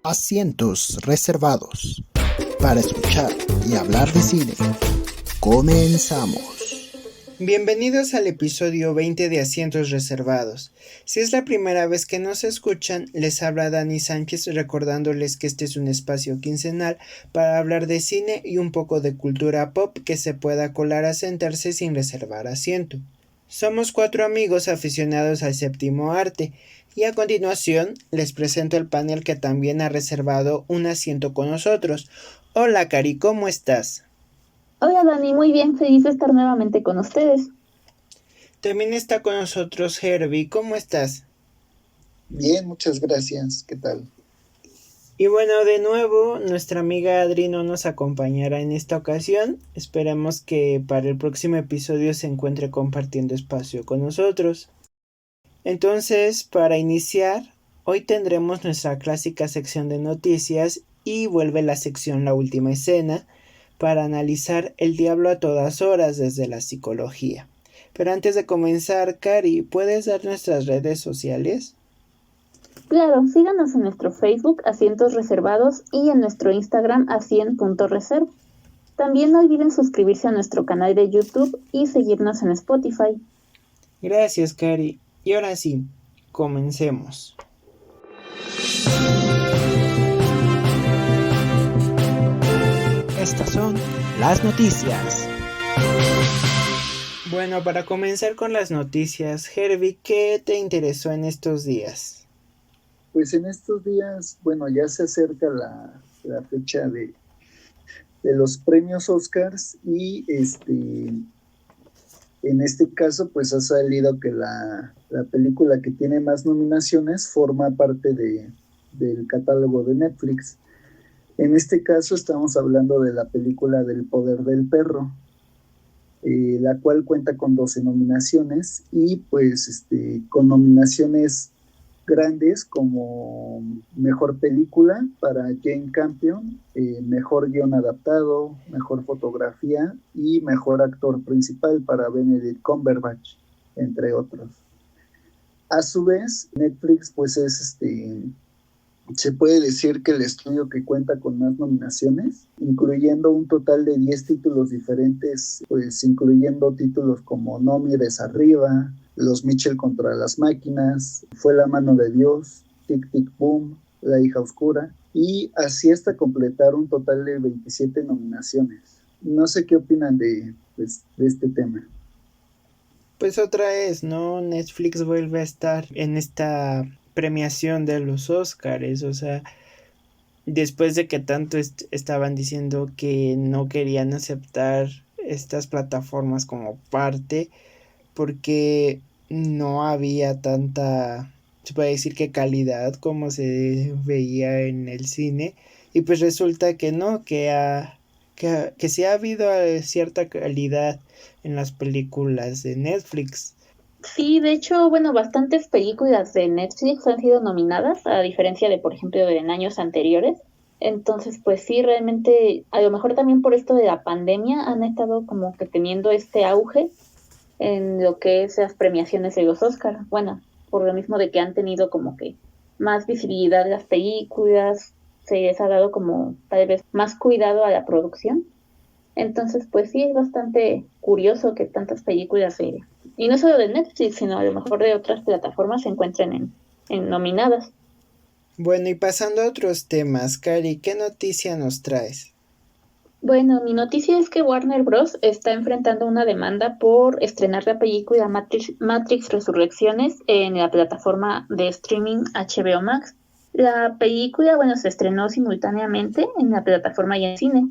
Asientos reservados para escuchar y hablar de cine. Comenzamos. Bienvenidos al episodio 20 de Asientos Reservados. Si es la primera vez que nos escuchan, les habla Dani Sánchez recordándoles que este es un espacio quincenal para hablar de cine y un poco de cultura pop que se pueda colar a sentarse sin reservar asiento. Somos 4 amigos aficionados al séptimo arte y a continuación les presento el panel que también ha reservado un asiento con nosotros. Hola Cari, ¿cómo estás? Hola Dani, muy bien, feliz de estar nuevamente con ustedes. También está con nosotros Herbie, ¿cómo estás? Bien, muchas gracias, ¿qué tal? Y bueno, de nuevo, nuestra amiga Adri no nos acompañará en esta ocasión. Esperemos que para el próximo episodio se encuentre compartiendo espacio con nosotros. Entonces, para iniciar, hoy tendremos nuestra clásica sección de noticias y vuelve la sección La Última Escena para analizar el diablo a todas horas desde la psicología. Pero antes de comenzar, Cari, ¿puedes dar nuestras redes sociales? Claro, síganos en nuestro Facebook Asientos Reservados y en nuestro Instagram asien.reserv. También no olviden suscribirse a nuestro canal de YouTube y seguirnos en Spotify. Gracias, Cari. Y ahora sí, comencemos. Estas son las noticias. Bueno, para comenzar con las noticias, Herbie, ¿qué te interesó en estos días? Pues en estos días, bueno, ya se acerca la fecha de los premios Oscars y en este caso pues ha salido que la película que tiene más nominaciones forma parte del catálogo de Netflix. En este caso estamos hablando de la película del Poder del Perro, la cual cuenta con 12 nominaciones y pues con nominaciones grandes como mejor película para Jane Campion, mejor guión adaptado, mejor fotografía y mejor actor principal para Benedict Cumberbatch, entre otros. A su vez, Netflix pues es se puede decir que el estudio que cuenta con más nominaciones, incluyendo un total de 10 títulos diferentes, pues incluyendo títulos como No mires arriba, Los Mitchell contra las máquinas, Fue la mano de Dios, Tic Tic Boom, La hija oscura, y así hasta completar un total de 27 nominaciones. No sé qué opinan de este tema. Pues otra vez, ¿no? Netflix vuelve a estar en esta premiación de los Oscars, o sea, después de que tanto estaban diciendo que no querían aceptar estas plataformas como parte, porque no había tanta, se puede decir que calidad como se veía en el cine, y pues resulta que no, que sí ha habido cierta calidad en las películas de Netflix. Sí, de hecho, bueno, bastantes películas de Netflix han sido nominadas, a diferencia de, por ejemplo, de en años anteriores. Entonces, pues sí, realmente, a lo mejor también por esto de la pandemia han estado como que teniendo este auge en lo que es las premiaciones de los Oscars. Bueno, por lo mismo de que han tenido como que más visibilidad las películas, se les ha dado como tal vez más cuidado a la producción. Entonces, pues sí, es bastante curioso que tantas películas, y no solo de Netflix, sino a lo mejor de otras plataformas se encuentren en nominadas. Bueno, y pasando a otros temas, Cari, ¿qué noticia nos traes? Bueno, mi noticia es que Warner Bros. Está enfrentando una demanda por estrenar la película Matrix Resurrecciones en la plataforma de streaming HBO Max. La película, bueno, se estrenó simultáneamente en la plataforma y en cine,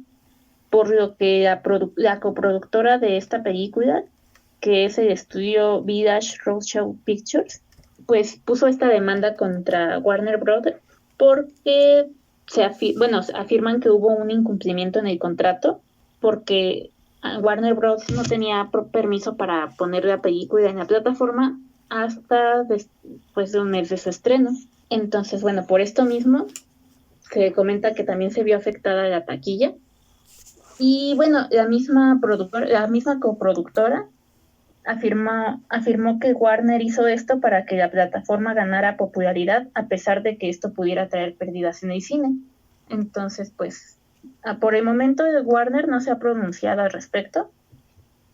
por lo que la coproductora de esta película, que es el estudio Village Roadshow Pictures, pues puso esta demanda contra Warner Bros. Porque afirman que hubo un incumplimiento en el contrato porque Warner Bros. No tenía permiso para poner la película en la plataforma hasta después de un mes de su estreno. Entonces, bueno, por esto mismo se comenta que también se vio afectada la taquilla. Y bueno, la misma coproductora afirmó que Warner hizo esto para que la plataforma ganara popularidad, a pesar de que esto pudiera traer pérdidas en el cine. Entonces, pues, por el momento Warner no se ha pronunciado al respecto,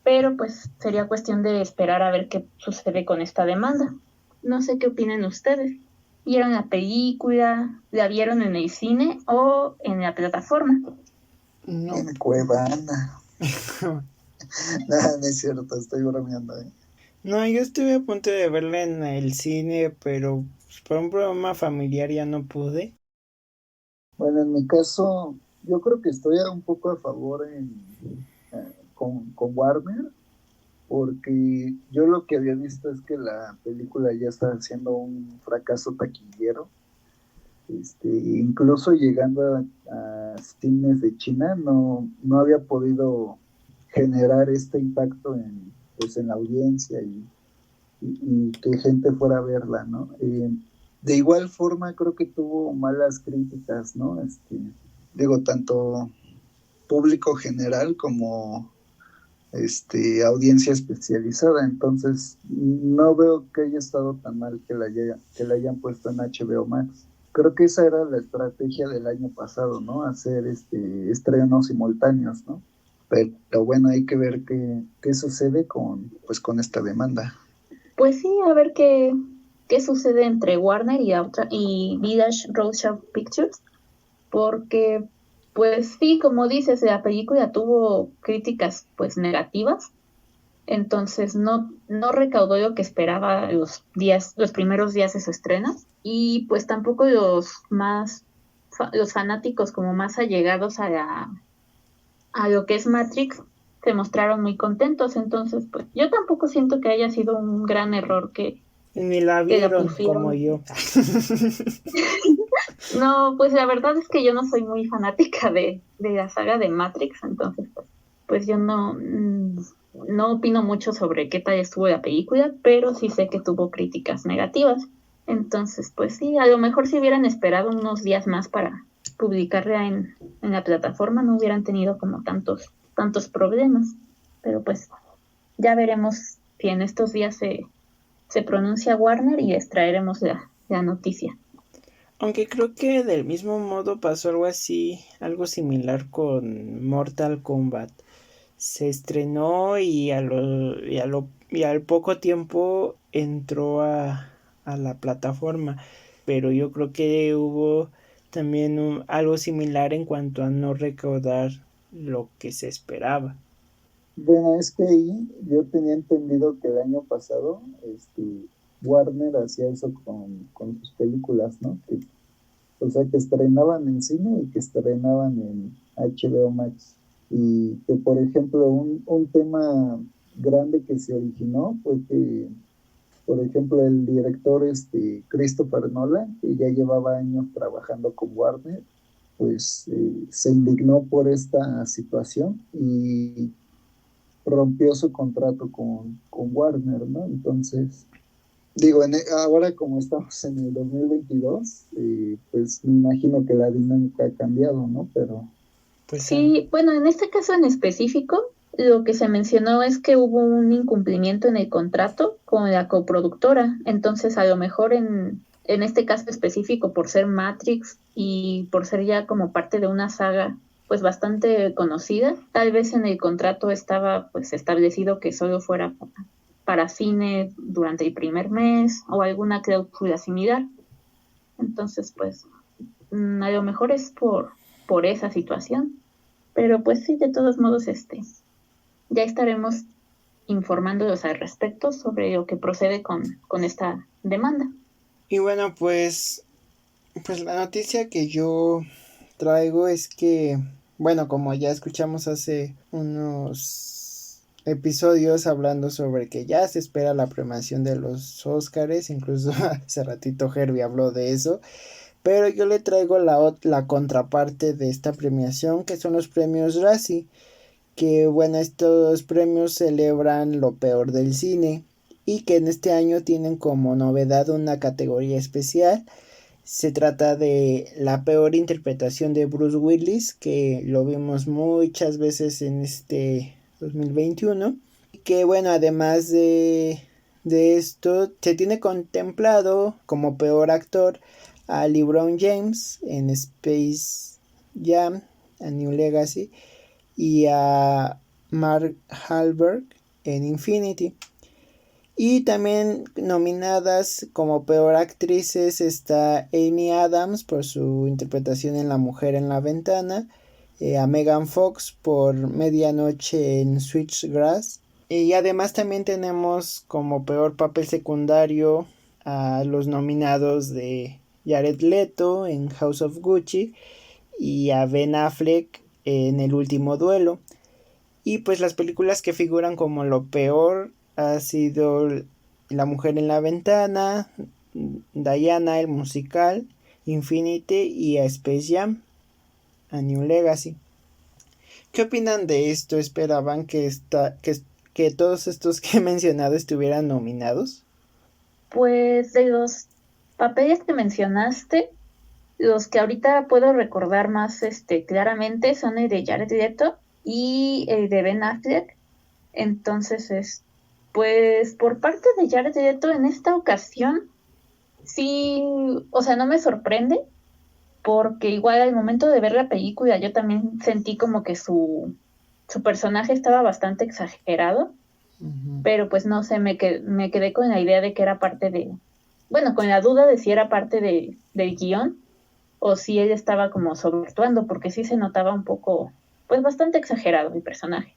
pero pues sería cuestión de esperar a ver qué sucede con esta demanda. No sé qué opinan ustedes. ¿Vieron la película? ¿La vieron en el cine o en la plataforma? No. En Cuevana. No es cierto, estoy bromeando. No, yo estuve a punto de verla en el cine, pero por un problema familiar ya no pude. Bueno, en mi caso, yo creo que estoy un poco a favor con Warner, porque yo lo que había visto es que la película ya está siendo un fracaso taquillero. Incluso llegando a cines de China, no había podido generar este impacto en la audiencia y que gente fuera a verla, ¿no? De igual forma, creo que tuvo malas críticas, ¿no? Digo, tanto público general como audiencia especializada. Entonces, no veo que haya estado tan mal que la hayan puesto en HBO Max. Creo que esa era la estrategia del año pasado, ¿no? Hacer estrenos simultáneos, ¿no? Pero bueno, hay que ver qué sucede con esta demanda. Pues sí, a ver qué sucede entre Warner y Village Roadshow Pictures, porque pues sí, como dices, la película tuvo críticas pues negativas, entonces no recaudó lo que esperaba los primeros días de su estreno, y pues tampoco los fanáticos como más allegados a lo que es Matrix se mostraron muy contentos. Entonces pues yo tampoco siento que haya sido un gran error que Ni la vieron como yo. No, pues la verdad es que yo no soy muy fanática de la saga de Matrix, entonces pues yo no opino mucho sobre qué tal estuvo la película, pero sí sé que tuvo críticas negativas. Entonces, pues sí, a lo mejor si hubieran esperado unos días más para publicarla en la plataforma, no hubieran tenido como tantos problemas. Pero pues ya veremos si en estos días se pronuncia Warner y les traeremos la noticia. Aunque creo que del mismo modo pasó algo así, algo similar con Mortal Kombat. Se estrenó y al poco tiempo entró a la plataforma. Pero yo creo que hubo también algo similar en cuanto a no recaudar lo que se esperaba. Bueno, es que ahí yo tenía entendido que el año pasado Warner hacía eso con sus películas, ¿no? O sea, que estrenaban en cine y que estrenaban en HBO Max. Y que, por ejemplo, un tema grande que se originó fue que, por ejemplo, el director Christopher Nolan, que ya llevaba años trabajando con Warner, pues se indignó por esta situación y rompió su contrato con Warner, ¿no? Entonces, digo, ahora como estamos en el 2022, pues me imagino que la dinámica ha cambiado, ¿no? Pero Pues sí, bueno, en este caso en específico, lo que se mencionó es que hubo un incumplimiento en el contrato con la coproductora. Entonces, a lo mejor en este caso específico, por ser Matrix y por ser ya como parte de una saga pues bastante conocida, tal vez en el contrato estaba pues establecido que solo fuera para cine durante el primer mes o alguna cláusula similar. Entonces, pues a lo mejor es por esa situación. Pero pues sí, de todos modos, ya estaremos informándolos al respecto sobre lo que procede con esta demanda. Y bueno, pues la noticia que yo traigo es que, bueno, como ya escuchamos hace unos episodios hablando sobre que ya se espera la premiación de los Óscares, incluso hace ratito Herbie habló de eso, pero yo le traigo la contraparte de esta premiación, que son los premios Razzie, que bueno, estos premios celebran lo peor del cine y que en este año tienen como novedad una categoría especial. Se trata de la peor interpretación de Bruce Willis, que lo vimos muchas veces en este 2021. que bueno, además de esto, se tiene contemplado como peor actor a LeBron James en Space Jam, a New Legacy, y a Mark Wahlberg en Infinity. Y también nominadas como peor actrices está Amy Adams por su interpretación en La mujer en la ventana, a Megan Fox por Medianoche en Switchgrass, y además también tenemos como peor papel secundario a los nominados de Jared Leto en House of Gucci y a Ben Affleck en El último duelo. Y pues las películas que figuran como lo peor ha sido La mujer en la ventana, Diana el musical, Infinity y a Space Jam, a New Legacy. ¿Qué opinan de esto? ¿Esperaban que todos estos que he mencionado estuvieran nominados? Pues de los papeles que mencionaste, los que ahorita puedo recordar más claramente son el de Jared Leto y el de Ben Affleck. Entonces, pues por parte de Jared Leto en esta ocasión, sí, o sea, no me sorprende, porque igual al momento de ver la película yo también sentí como que su personaje estaba bastante exagerado, pero pues no sé, me quedé con la idea de que era parte bueno, con la duda de si era parte del guión o si él estaba como sobreactuando, porque sí se notaba un poco, pues bastante exagerado el personaje.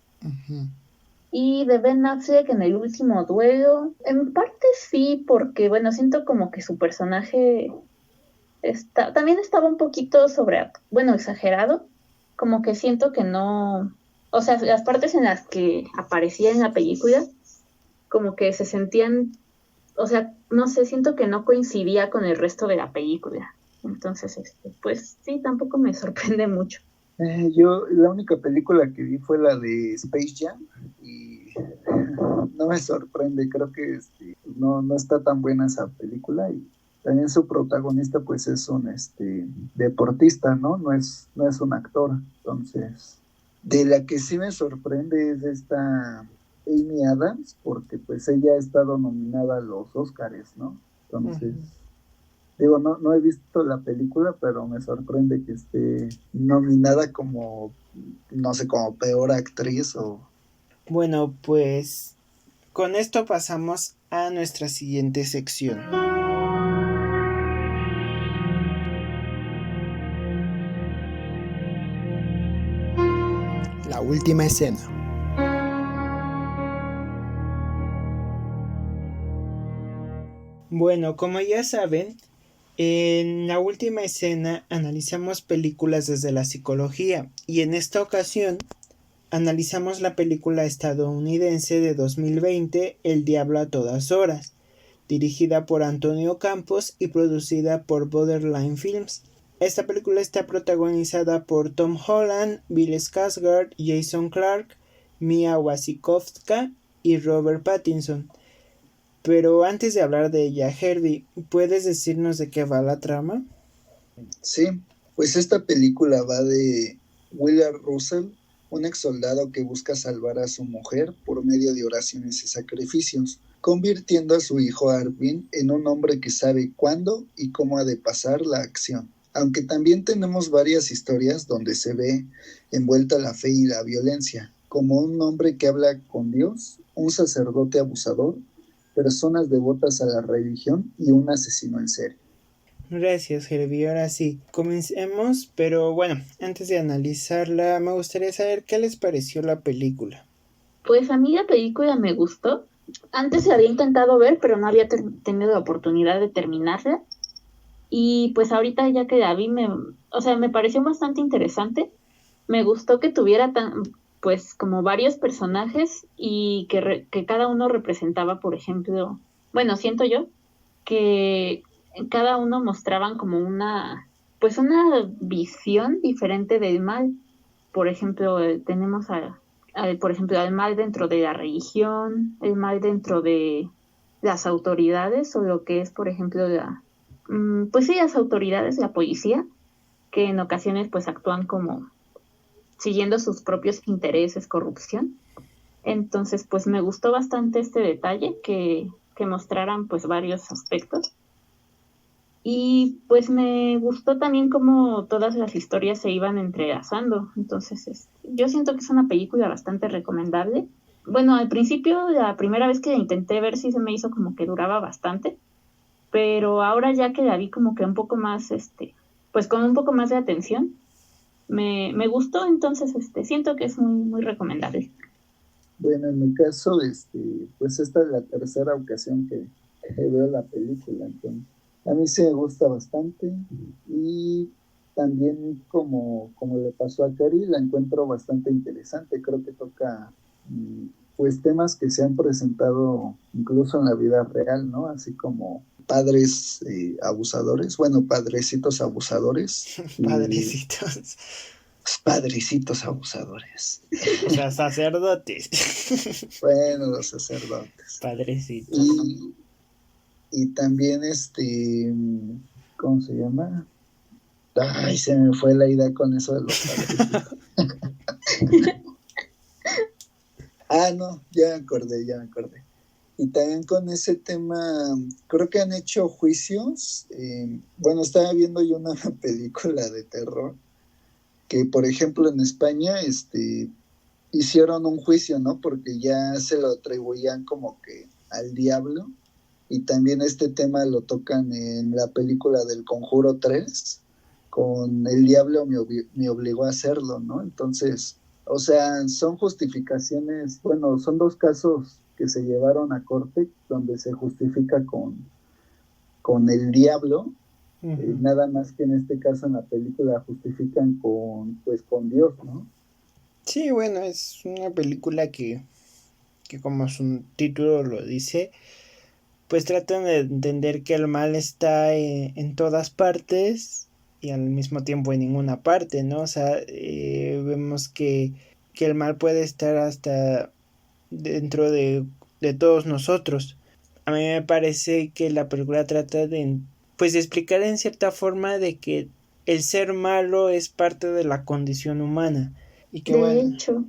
Y de Ben Affleck en El último duelo, en parte sí, porque bueno, siento como que su personaje también estaba un poquito exagerado, como que siento que no, o sea, las partes en las que aparecía en la película, como que se sentían, o sea, no sé, siento que no coincidía con el resto de la película. Entonces, pues sí, tampoco me sorprende mucho. Yo la única película que vi fue la de Space Jam y no me sorprende, creo que no está tan buena esa película y también su protagonista pues es un deportista, ¿no? No es un actor. Entonces, de la que sí me sorprende es esta Amy Adams, porque pues ella ha estado nominada a los Óscares, ¿no? Entonces, digo, no he visto la película, pero me sorprende que esté nominada como, no sé, como peor actriz o... Bueno, pues con esto pasamos a nuestra siguiente sección. La última escena. Bueno, como ya saben, en la última escena analizamos películas desde la psicología y en esta ocasión analizamos la película estadounidense de 2020 El diablo a todas horas, dirigida por Antonio Campos y producida por Borderline Films. Esta película está protagonizada por Tom Holland, Bill Skarsgård, Jason Clarke, Mia Wasikowska y Robert Pattinson. Pero antes de hablar de ella, Herbie, ¿puedes decirnos de qué va la trama? Sí, pues esta película va de Willard Russell, un ex soldado que busca salvar a su mujer por medio de oraciones y sacrificios, convirtiendo a su hijo Arvin en un hombre que sabe cuándo y cómo ha de pasar la acción. Aunque también tenemos varias historias donde se ve envuelta la fe y la violencia, como un hombre que habla con Dios, un sacerdote abusador, personas devotas a la religión y un asesino en serie. Gracias, Herbie. Ahora sí, comencemos, pero bueno, antes de analizarla, me gustaría saber qué les pareció la película. Pues a mí la película me gustó. Antes la había intentado ver, pero no había tenido la oportunidad de terminarla. Y pues ahorita ya que la vi, me pareció bastante interesante. Me gustó que tuviera pues como varios personajes y que cada uno representaba, por ejemplo, bueno, siento yo que cada uno mostraban como una visión diferente del mal. Por ejemplo, tenemos por ejemplo, al mal dentro de la religión, el mal dentro de las autoridades o lo que es, por ejemplo, pues sí, las autoridades, la policía, que en ocasiones pues actúan como siguiendo sus propios intereses, corrupción. Entonces, pues me gustó bastante este detalle que mostraran pues varios aspectos. Y pues me gustó también cómo todas las historias se iban entrelazando. Entonces, yo siento que es una película bastante recomendable. Bueno, al principio, la primera vez que la intenté ver, sí se me hizo como que duraba bastante. Pero ahora ya que la vi como que un poco más, pues con un poco más de atención, me gustó. Entonces, siento que es muy, muy recomendable. Bueno, en mi caso, pues esta es la tercera ocasión que veo la película, entonces a mí sí me gusta bastante y también como le pasó a Cari, la encuentro bastante interesante. Creo que toca pues temas que se han presentado incluso en la vida real, ¿no? Así como padres abusadores, bueno, padrecitos abusadores y Padrecitos. padrecitos abusadores. O sea, sacerdotes. Bueno, los sacerdotes. Padrecitos. Y también ¿cómo se llama? Ay, se me fue la idea con eso de los padrecitos. No, ya me acordé. Y también con ese tema, creo que han hecho juicios. Bueno, estaba viendo yo una película de terror que, por ejemplo, en España, hicieron un juicio, ¿no? Porque ya se lo atribuían como que al diablo. Y también este tema lo tocan en la película del Conjuro 3, con El diablo me obligó a hacerlo, ¿no? Entonces, o sea, son justificaciones, bueno, son dos casos que se llevaron a corte donde se justifica con el diablo, nada más que en este caso en la película justifican con Dios, ¿no? Sí, bueno, es una película que como su título lo dice, pues tratan de entender que el mal está en todas partes y al mismo tiempo en ninguna parte, ¿no? O sea, vemos que el mal puede estar hasta dentro de todos nosotros. A mí me parece que la película trata de, pues, de explicar en cierta forma de que el ser malo es parte de la condición humana. Y que De bueno. hecho,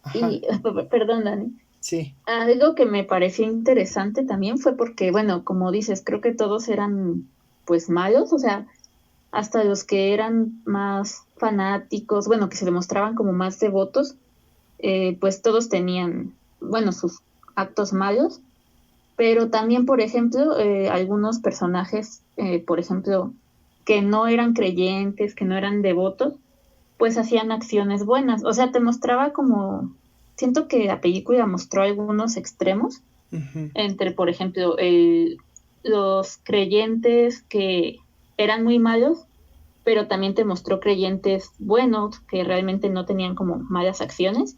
Ajá. y perdón, Dani. Sí. Algo que me pareció interesante también fue porque, bueno, como dices, creo que todos eran pues malos, o sea, hasta los que eran más fanáticos, bueno, que se demostraban como más devotos, pues todos tenían, bueno, sus actos malos, pero también, por ejemplo, algunos personajes, por ejemplo, que no eran creyentes, que no eran devotos, pues hacían acciones buenas. O sea, te mostraba como, siento que la película mostró algunos extremos entre, por ejemplo, los creyentes que eran muy malos, pero también te mostró creyentes buenos que realmente no tenían como malas acciones.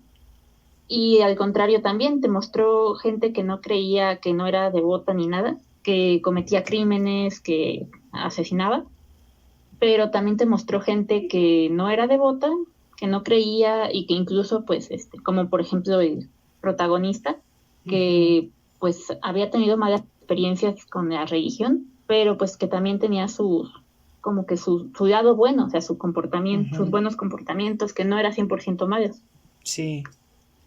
Y al contrario también te mostró gente que no creía, que no era devota ni nada, que cometía crímenes, que asesinaba, pero también te mostró gente que no era devota, que no creía y que incluso, pues, como por ejemplo el protagonista, que pues había tenido malas experiencias con la religión, pero pues que también tenía como que su lado bueno, o sea, su comportamiento, sus buenos comportamientos, que no era 100% malos. Sí.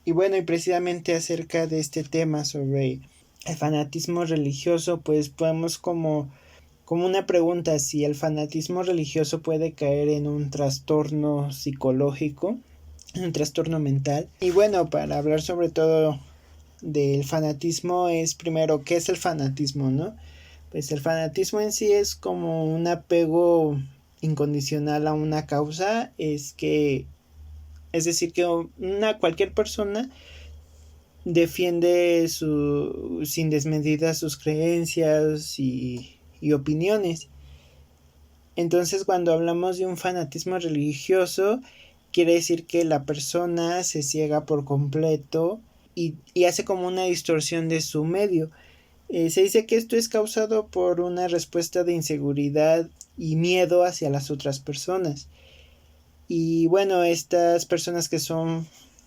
Y bueno, y precisamente acerca de este tema sobre el fanatismo religioso, pues podemos como una pregunta, si el fanatismo religioso puede caer en un trastorno psicológico, en un trastorno mental. Y bueno, para hablar sobre todo del fanatismo es primero, ¿qué es el fanatismo, no? Pues el fanatismo en sí es como un apego incondicional a una causa, es decir que cualquier persona defiende sin desmedida sus creencias y opiniones. Entonces, cuando hablamos de un fanatismo religioso, quiere decir que la persona se ciega por completo y hace como una distorsión de su medio. Se dice que esto es causado por una respuesta de inseguridad y miedo hacia las otras personas. Y bueno, estas personas que son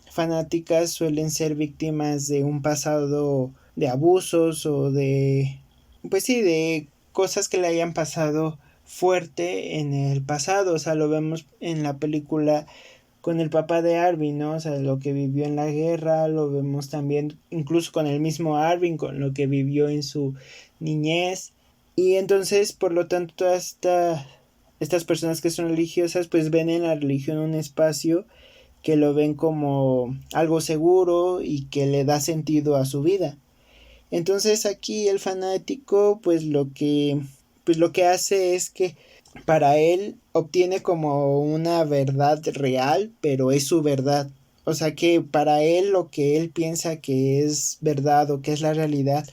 fanáticas suelen ser víctimas de un pasado de abusos o de, pues sí, de cosas que le hayan pasado fuerte en el pasado. O sea, lo vemos en la película con el papá de Arvin, ¿no? O sea, lo que vivió en la guerra, lo vemos también incluso con el mismo Arvin, con lo que vivió en su niñez. Y entonces, por lo tanto, todas estas personas que son religiosas, pues ven en la religión un espacio que lo ven como algo seguro y que le da sentido a su vida. Entonces aquí el fanático pues lo que hace es que para él obtiene como una verdad real, pero es su verdad. O sea que para él lo que él piensa que es verdad o que es la realidad,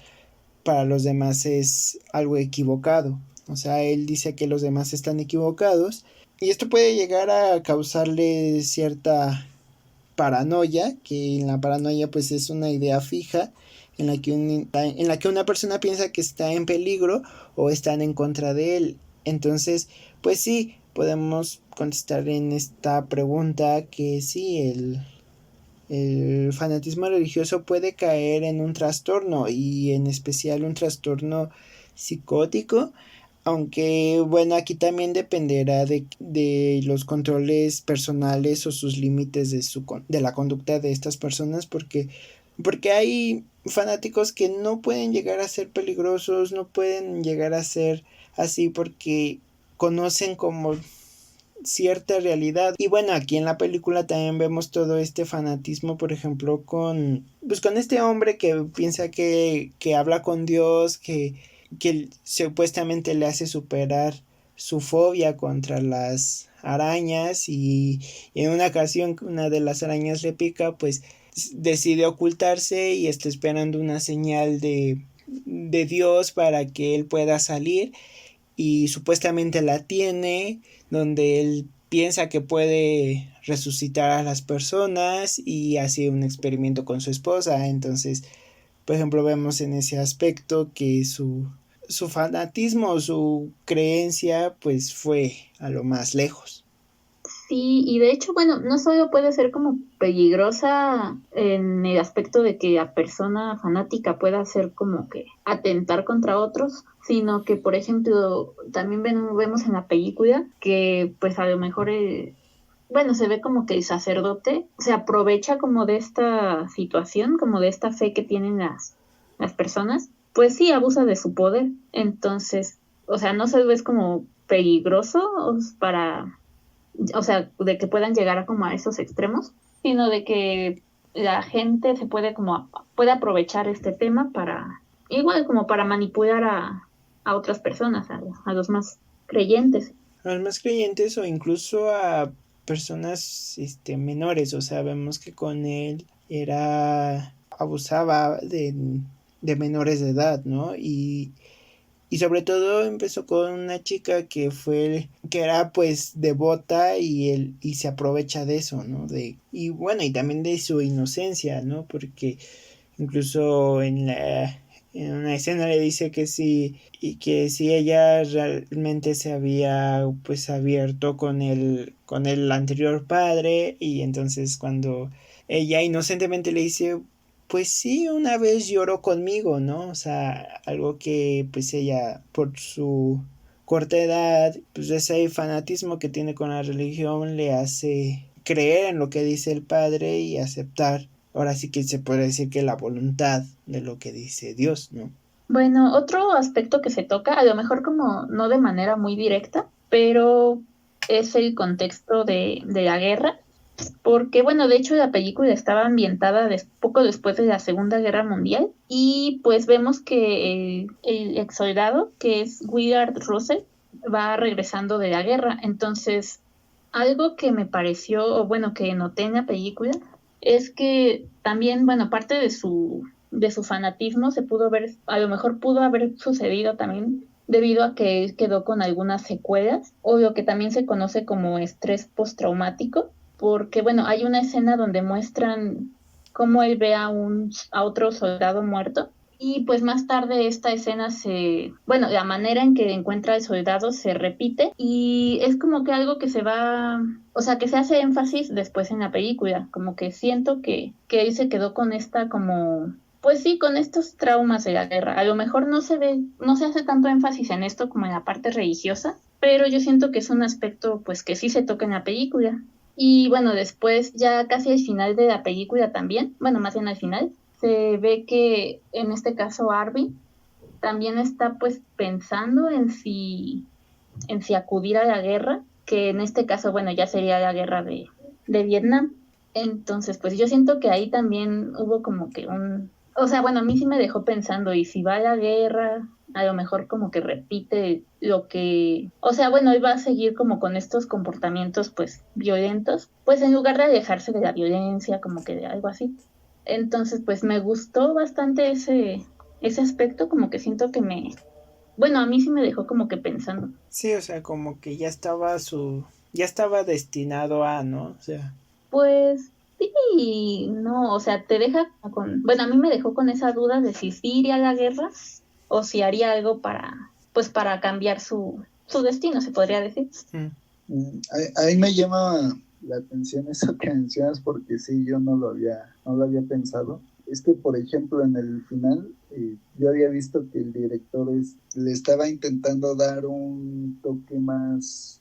para los demás es algo equivocado. O sea, él dice que los demás están equivocados y esto puede llegar a causarle cierta paranoia, que en la paranoia pues es una idea fija en la que una persona piensa que está en peligro o están en contra de él. Entonces, pues sí, podemos contestar en esta pregunta que sí, el fanatismo religioso puede caer en un trastorno y en especial un trastorno psicótico, aunque bueno, aquí también dependerá de los controles personales o sus límites de la conducta de estas personas, porque hay fanáticos que no pueden llegar a ser peligrosos, no pueden llegar a ser así porque conocen como cierta realidad. Y bueno, aquí en la película también vemos todo este fanatismo, por ejemplo, con este hombre que piensa que habla con Dios, que supuestamente le hace superar su fobia contra las arañas, y en una ocasión una de las arañas le pica, pues decide ocultarse y está esperando una señal de Dios para que él pueda salir, y supuestamente la tiene, donde él piensa que puede resucitar a las personas y hace un experimento con su esposa. Entonces, por ejemplo, vemos en ese aspecto que su fanatismo, su creencia, pues fue a lo más lejos. Sí, y de hecho, bueno, no solo puede ser como peligrosa en el aspecto de que la persona fanática pueda hacer como que atentar contra otros, sino que, por ejemplo, también vemos en la película que pues a lo mejor se ve como que el sacerdote se aprovecha como de esta situación, como de esta fe que tienen las personas, pues sí, abusa de su poder. Entonces, o sea, no solo es como peligroso de que puedan llegar a esos extremos, sino de que la gente puede aprovechar este tema igual como para manipular a otras personas, a los más creyentes. A los más creyentes o incluso a personas menores. O sea, vemos que con él abusaba de menores de edad, ¿no? Y sobre todo empezó con una chica que era pues devota, y se aprovecha de eso, ¿no? Y bueno, y también de su inocencia, ¿no? Porque incluso en una escena le dice que si ella realmente se había pues abierto con el anterior padre, y entonces cuando ella inocentemente le dice, pues sí, una vez lloró conmigo, ¿no? O sea, algo que pues ella, por su corta edad, pues ese fanatismo que tiene con la religión le hace creer en lo que dice el padre y aceptar, ahora sí que se puede decir que la voluntad de lo que dice Dios, ¿no? Bueno, otro aspecto que se toca, a lo mejor como no de manera muy directa, pero es el contexto de la guerra. Porque, bueno, de hecho la película estaba ambientada poco después de la Segunda Guerra Mundial, y pues vemos que el ex soldado, que es Willard Russell, va regresando de la guerra. Entonces, algo que me pareció, o bueno, que noté en la película, es que también, bueno, parte de su fanatismo a lo mejor pudo haber sucedido también debido a que él quedó con algunas secuelas, o lo que también se conoce como estrés postraumático. Porque, bueno, hay una escena donde muestran cómo él ve a otro soldado muerto, y pues más tarde esta escena la manera en que encuentra al soldado se repite, y es como que algo que que se hace énfasis después en la película, como que siento que él se quedó con pues sí, con estos traumas de la guerra. A lo mejor no se hace tanto énfasis en esto como en la parte religiosa, pero yo siento que es un aspecto pues que sí se toca en la película. Y bueno, después ya casi al final de la película también, bueno, más bien al final, se ve que en este caso Arvin también está pues pensando en si acudir a la guerra, que en este caso, bueno, ya sería la guerra de Vietnam. Entonces, pues yo siento que ahí también hubo como que o sea, bueno, a mí sí me dejó pensando, y si va a la guerra, a lo mejor como que repite lo que, o sea, bueno, él va a seguir como con estos comportamientos pues violentos, pues en lugar de alejarse de la violencia, como que de algo así. Entonces, pues me gustó bastante ese aspecto, como que siento que bueno, a mí sí me dejó como que pensando. Sí, o sea, como que ya estaba destinado a, ¿no? O sea, Pues sí, no, o sea, te deja con, bueno, a mí me dejó con esa duda de si sí iría a la guerra o si haría algo pues para cambiar su destino, se podría decir. A mí me llama la atención eso que mencionas porque sí, yo no lo había pensado. Es que, por ejemplo, en el final, yo había visto que el director le estaba intentando dar un toque más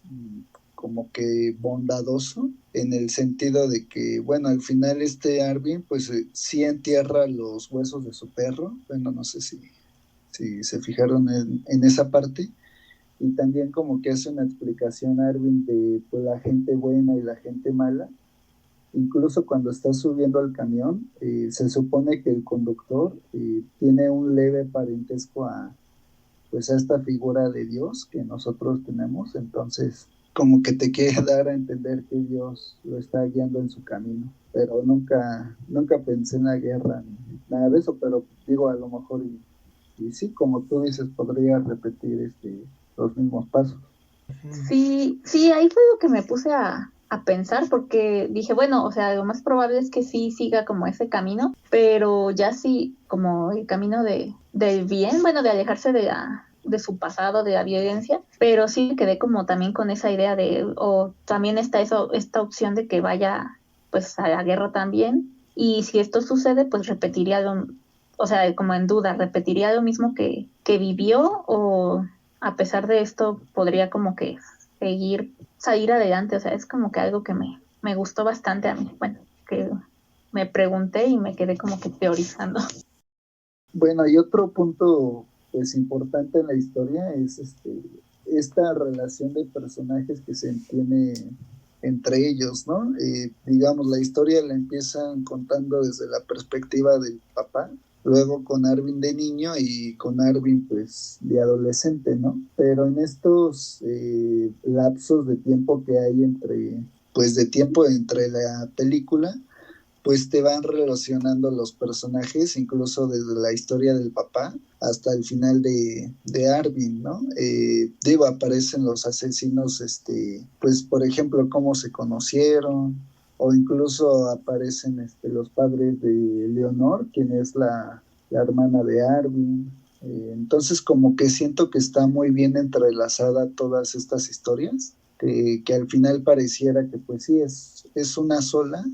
como que bondadoso, en el sentido de que, bueno, al final Arvin, pues sí entierra los huesos de su perro. Bueno, no sé si se fijaron en esa parte, y también como que hace una explicación a Arvin de pues, la gente buena y la gente mala. Incluso cuando está subiendo al camión, se supone que el conductor tiene un leve parentesco pues, a esta figura de Dios que nosotros tenemos. Entonces, como que te quiere dar a entender que Dios lo está guiando en su camino. Pero nunca pensé en la guerra ni nada de eso, pero digo, a lo mejor, y sí, como tú dices, podría repetir los mismos pasos. Sí, sí, ahí fue lo que me puse a pensar porque dije, bueno, o sea, lo más probable es que sí siga como ese camino, pero ya sí, como el camino del bien, bueno, de alejarse de su pasado, de la violencia, pero sí me quedé como también con esa idea o también está esta opción de que vaya pues a la guerra también, y si esto sucede, pues repetiría o sea, como en duda, repetiría lo mismo que vivió, o a pesar de esto podría como que salir adelante. O sea, es como que algo que me gustó bastante a mí. Bueno, que me pregunté y me quedé como que teorizando. Bueno, y otro punto pues importante en la historia es esta relación de personajes que se tiene entre ellos, ¿no? Digamos, la historia la empiezan contando desde la perspectiva del papá, luego con Arvin de niño y con Arvin pues de adolescente, ¿no? Pero en estos lapsos de tiempo que hay de tiempo entre la película, pues te van relacionando los personajes, incluso desde la historia del papá hasta el final de Arvin, ¿no? Digo, aparecen los asesinos, pues por ejemplo, cómo se conocieron, o incluso aparecen los padres de Leonor, quien es la hermana de Arvin. Entonces, como que siento que está muy bien entrelazada todas estas historias, que al final pareciera que pues sí, es una sola,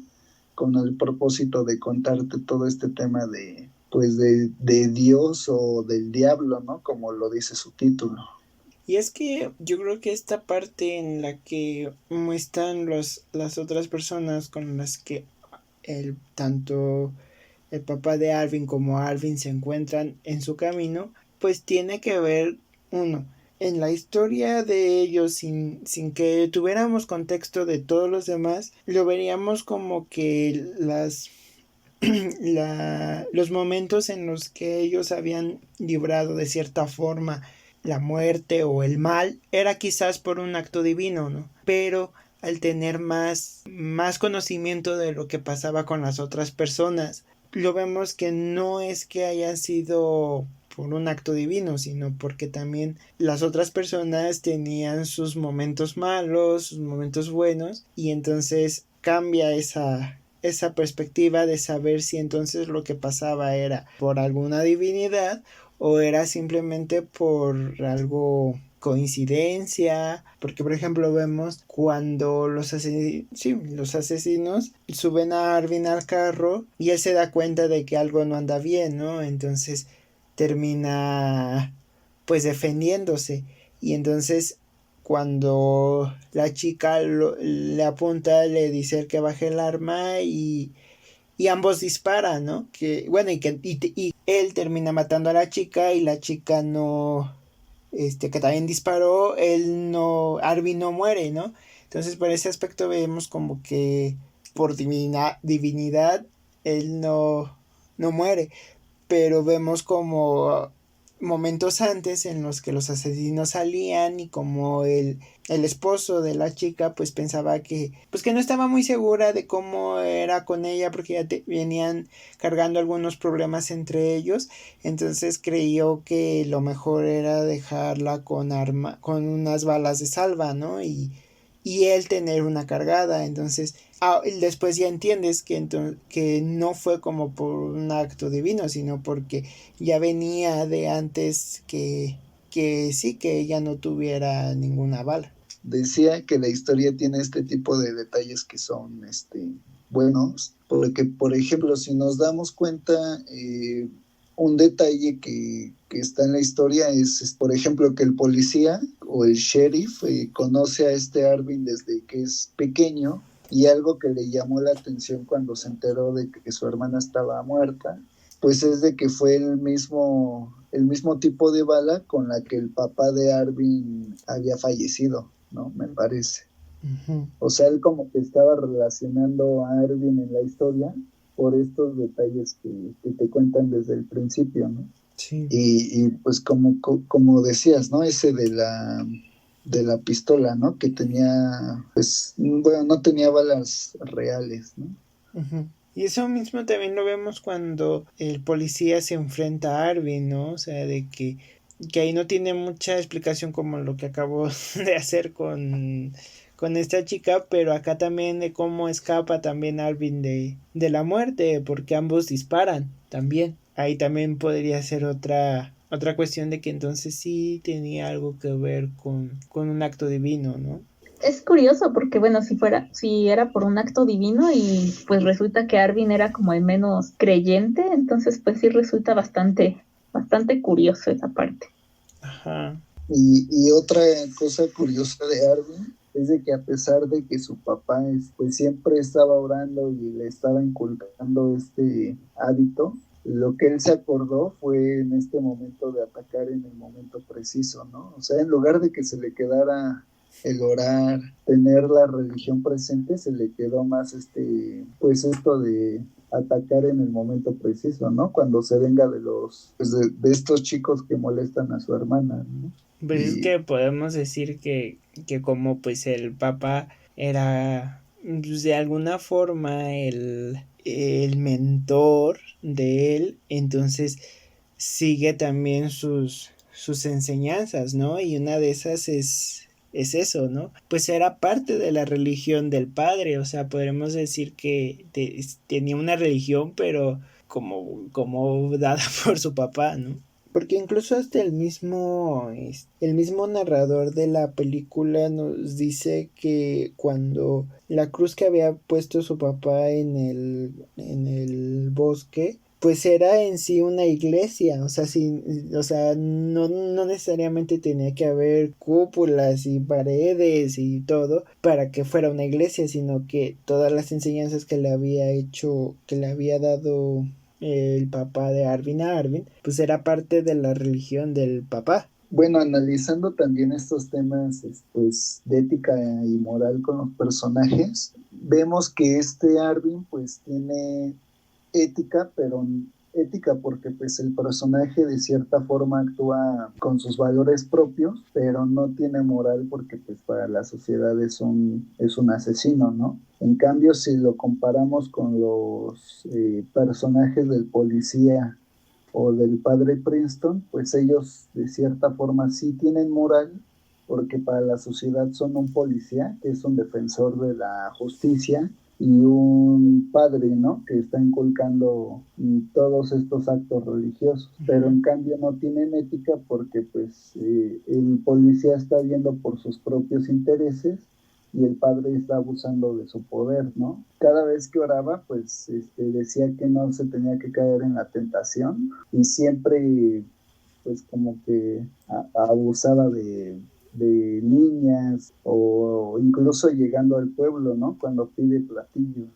con el propósito de contarte todo este tema pues de Dios o del diablo, ¿no? Como lo dice su título. y es que yo creo que esta parte en la que muestran las otras personas con las que tanto el papá de Arvin como Arvin se encuentran en su camino, pues tiene que ver, uno, en la historia de ellos sin que tuviéramos contexto de todos los demás, lo veríamos como que los momentos en los que ellos habían librado de cierta forma la muerte o el mal era quizás por un acto divino, ¿no? Pero al tener más conocimiento de lo que pasaba con las otras personas, lo vemos que no es que haya sido por un acto divino, sino porque también las otras personas tenían sus momentos malos, sus momentos buenos, y entonces cambia esa perspectiva de saber si entonces lo que pasaba era por alguna divinidad o era simplemente por algo coincidencia, porque por ejemplo vemos cuando los asesinos suben a Arvin al carro y él se da cuenta de que algo no anda bien, ¿no? Entonces termina pues defendiéndose, y entonces cuando la chica le apunta, le dice que baje el arma y ambos disparan, ¿no? Que bueno, y él termina matando a la chica y la chica no, que también disparó, Arvin no muere, ¿no? Entonces por ese aspecto vemos como que por divinidad él no muere, pero vemos como momentos antes en los que los asesinos salían y como el esposo de la chica pues pensaba que pues que no estaba muy segura de cómo era con ella porque ya venían cargando algunos problemas entre ellos, entonces creyó que lo mejor era dejarla con unas balas de salva, ¿no? Y él tener una cargada, entonces después ya entiendes que no fue como por un acto divino, sino porque ya venía de antes que sí, que ella no tuviera ninguna bala. Decía que la historia tiene este tipo de detalles que son buenos, porque por ejemplo, si nos damos cuenta, un detalle que está en la historia es, por ejemplo, que el policía o el sheriff conoce a este Arvin desde que es pequeño, y algo que le llamó la atención cuando se enteró de que su hermana estaba muerta, pues es de que fue el mismo tipo de bala con la que el papá de Arvin había fallecido, ¿no? Me parece. Uh-huh. O sea, él como que estaba relacionando a Arvin en la historia por estos detalles que te cuentan desde el principio, ¿no? Sí. Y pues como decías, ¿no? Ese de la pistola, ¿no? Que tenía, pues, bueno, no tenía balas reales, ¿no? Uh-huh. Y eso mismo también lo vemos cuando el policía se enfrenta a Arvin, ¿no? O sea, de que ahí no tiene mucha explicación como lo que acabó de hacer con esta chica, pero acá también de cómo escapa también Arvin de la muerte, porque ambos disparan también. Ahí también podría ser otra cuestión de que entonces sí tenía algo que ver con un acto divino, ¿no? Es curioso porque, bueno, si era por un acto divino y pues resulta que Arvin era como el menos creyente, entonces pues sí resulta bastante curioso esa parte. Ajá. Y otra cosa curiosa de Arvin es de que a pesar de que su papá pues siempre estaba orando y le estaba inculcando este hábito, lo que él se acordó fue en este momento de atacar en el momento preciso, ¿no? O sea, en lugar de que se le quedara el orar, tener la religión presente, se le quedó más pues esto de atacar en el momento preciso, ¿no? Cuando se venga de pues de estos chicos que molestan a su hermana, ¿no? Pues es que podemos decir que como pues el Papa era pues, de alguna forma el mentor de él, entonces sigue también sus enseñanzas, ¿no? Y una de esas es eso, ¿no? Pues era parte de la religión del padre, o sea, podremos decir que tenía una religión, pero como dada por su papá, ¿no? Porque incluso hasta el mismo narrador de la película nos dice que cuando la cruz que había puesto su papá en el bosque, pues era en sí una iglesia, o sea, no necesariamente tenía que haber cúpulas y paredes y todo para que fuera una iglesia, sino que todas las enseñanzas que le había dado el papá de Arvin a Arvin, pues era parte de la religión del papá. Bueno, analizando también estos temas pues, de ética y moral con los personajes, vemos que Arvin pues tiene ética, pero ética porque pues el personaje de cierta forma actúa con sus valores propios, pero no tiene moral porque pues para la sociedad es un asesino, ¿no? En cambio, si lo comparamos con los personajes del policía o del padre Princeton, pues ellos de cierta forma sí tienen moral, porque para la sociedad son un policía, que es un defensor de la justicia, y un padre, ¿no? Que está inculcando todos estos actos religiosos, pero en cambio no tienen ética porque pues el policía está viendo por sus propios intereses y el padre está abusando de su poder, ¿no? Cada vez que oraba, pues decía que no se tenía que caer en la tentación y siempre pues como que abusaba de de niñas o incluso llegando al pueblo, ¿no? Cuando pide platillos.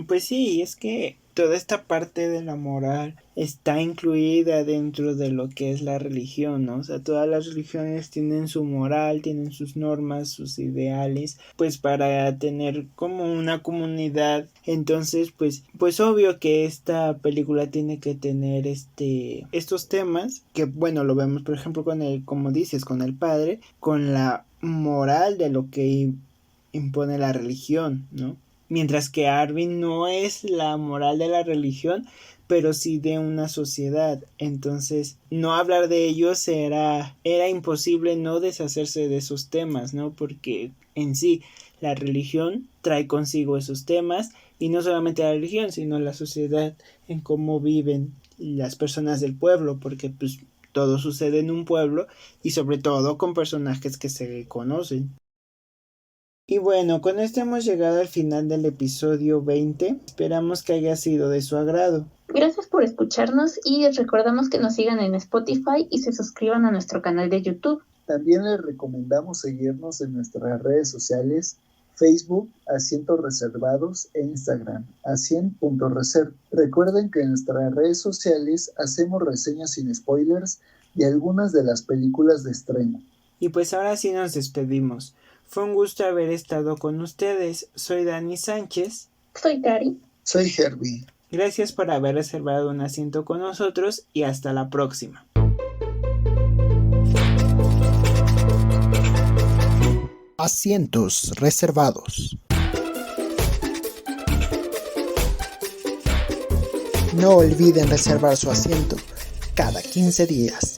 Pues sí, es que toda esta parte de la moral está incluida dentro de lo que es la religión, ¿no? O sea, todas las religiones tienen su moral, tienen sus normas, sus ideales, pues para tener como una comunidad. Entonces, pues obvio que esta película tiene que tener estos temas, que bueno, lo vemos por ejemplo con el, como dices, con el padre, con la moral de lo que impone la religión, ¿no? Mientras que Arvin no es la moral de la religión, pero sí de una sociedad. Entonces, no hablar de ellos era imposible no deshacerse de esos temas, ¿no? Porque en sí la religión trae consigo esos temas, y no solamente la religión, sino la sociedad, en cómo viven las personas del pueblo, porque pues todo sucede en un pueblo y sobre todo con personajes que se conocen. Y bueno, con esto hemos llegado al final del episodio 20. Esperamos que haya sido de su agrado. Gracias por escucharnos y recordamos que nos sigan en Spotify y se suscriban a nuestro canal de YouTube. También les recomendamos seguirnos en nuestras redes sociales, Facebook, Asientos Reservados, e Instagram, asien.reserv. Recuerden que en nuestras redes sociales hacemos reseñas sin spoilers de algunas de las películas de estreno. Y pues ahora sí nos despedimos. Fue un gusto haber estado con ustedes. Soy Dani Sánchez. Soy Cari. Soy Herbie. Gracias por haber reservado un asiento con nosotros y hasta la próxima. Asientos reservados. No olviden reservar su asiento cada 15 días.